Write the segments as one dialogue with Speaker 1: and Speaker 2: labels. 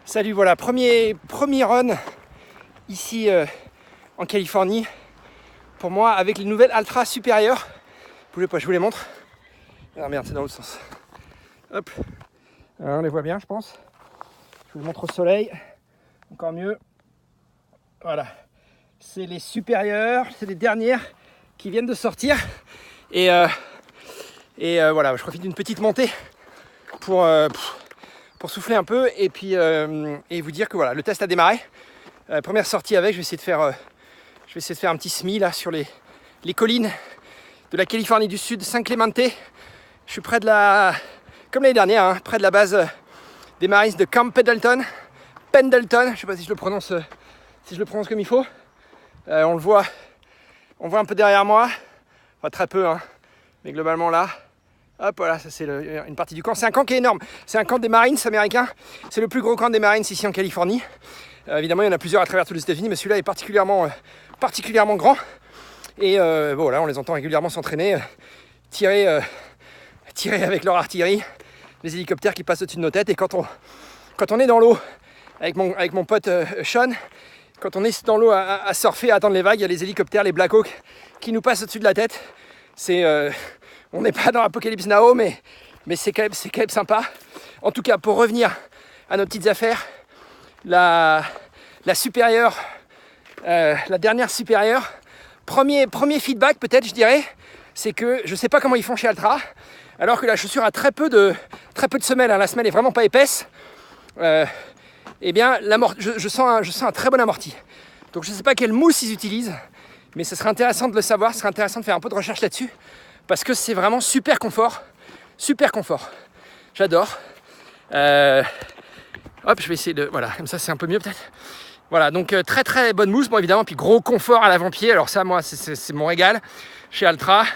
Speaker 1: Salut, voilà, premier run ici en Californie pour moi avec les nouvelles Altra supérieures. Bougez pas, je vous les montre. Ah merde, c'est dans l'autre sens. Hop, alors, on les voit bien, je pense. Je vous les montre au soleil, encore mieux. Voilà, c'est les supérieures, c'est les dernières qui viennent de sortir. Et voilà, je profite d'une petite montée pour souffler un peu et puis et vous dire que voilà, le test a démarré. Première sortie avec, je vais essayer de faire un petit semi là sur les collines de la Californie du Sud, San Clemente. Je suis près de comme l'année dernière, hein, près de la base des Marines de Camp Pendleton. Je sais pas si je le prononce comme il faut. On le voit, on voit un peu derrière moi, enfin très peu, hein, mais globalement là. Hop, voilà, ça c'est une partie du camp. C'est un camp qui est énorme. C'est un camp des Marines américains. C'est le plus gros camp des Marines ici en Californie. Évidemment, il y en a plusieurs à travers tous les États-Unis, mais celui-là est particulièrement grand. Et bon, voilà, on les entend régulièrement s'entraîner, tirer avec leur artillerie, les hélicoptères qui passent au-dessus de nos têtes. Et quand on est dans l'eau avec mon pote Sean, quand on est dans l'eau à surfer, à attendre les vagues, il y a les hélicoptères, les Black Hawk qui nous passent au-dessus de la tête. On n'est pas dans l'Apocalypse Now, mais c'est quand même sympa. En tout cas, pour revenir à nos petites affaires, la supérieure, la dernière supérieure, premier feedback peut-être, je dirais, c'est que je ne sais pas comment ils font chez Altra, alors que la chaussure a très peu de semelle, hein, la semelle est vraiment pas épaisse. Eh bien, je sens un très bon amorti. Donc je ne sais pas quelle mousse ils utilisent, mais ce serait intéressant de le savoir, ce serait intéressant de faire un peu de recherche là-dessus. Parce que c'est vraiment super confort. J'adore. Hop, je vais essayer de... Voilà, comme ça c'est un peu mieux peut-être. Voilà, donc très très bonne mousse, bon évidemment, puis gros confort à l'avant-pied. Alors ça, moi, c'est mon régal chez Altra.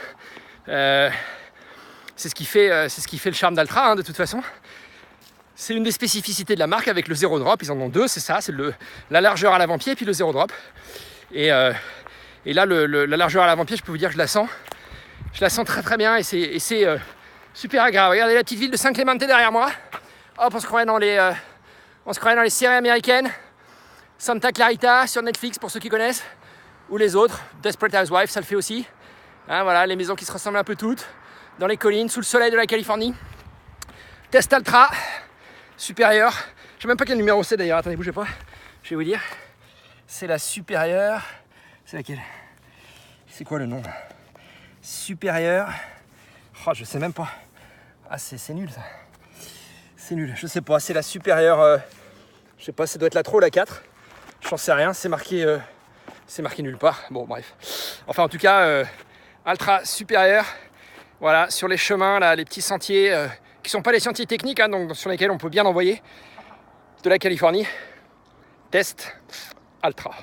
Speaker 1: C'est ce qui fait le charme d'Altra, hein, de toute façon. C'est une des spécificités de la marque avec le zéro drop. Ils en ont deux, c'est ça, c'est la largeur à l'avant-pied et puis le zéro drop. Et là, la largeur à l'avant-pied, je peux vous dire que je la sens très très bien et c'est super agréable. Regardez la petite ville de San Clemente derrière moi. Hop, on se croirait dans les séries américaines. Santa Clarita sur Netflix pour ceux qui connaissent. Ou les autres. Desperate Housewives, ça le fait aussi. Hein, voilà, les maisons qui se ressemblent un peu toutes. Dans les collines, sous le soleil de la Californie. Test Altra. Supérieure. Je sais même pas quel numéro c'est d'ailleurs. Attendez, bougez pas. Je vais vous dire. C'est la supérieure. C'est laquelle? C'est quoi le nom? Supérieure. Oh, je sais même pas. Ah, c'est nul ça. C'est nul. Je sais pas. C'est la supérieure. Je sais pas. Ça doit être la 3 ou la 4. J'en sais rien. C'est marqué nulle part. Bon, bref. Enfin, en tout cas, Altra supérieure. Voilà, sur les chemins, là, les petits sentiers qui sont pas les sentiers techniques, hein, donc sur lesquels on peut bien envoyer de la Californie. Test Altra.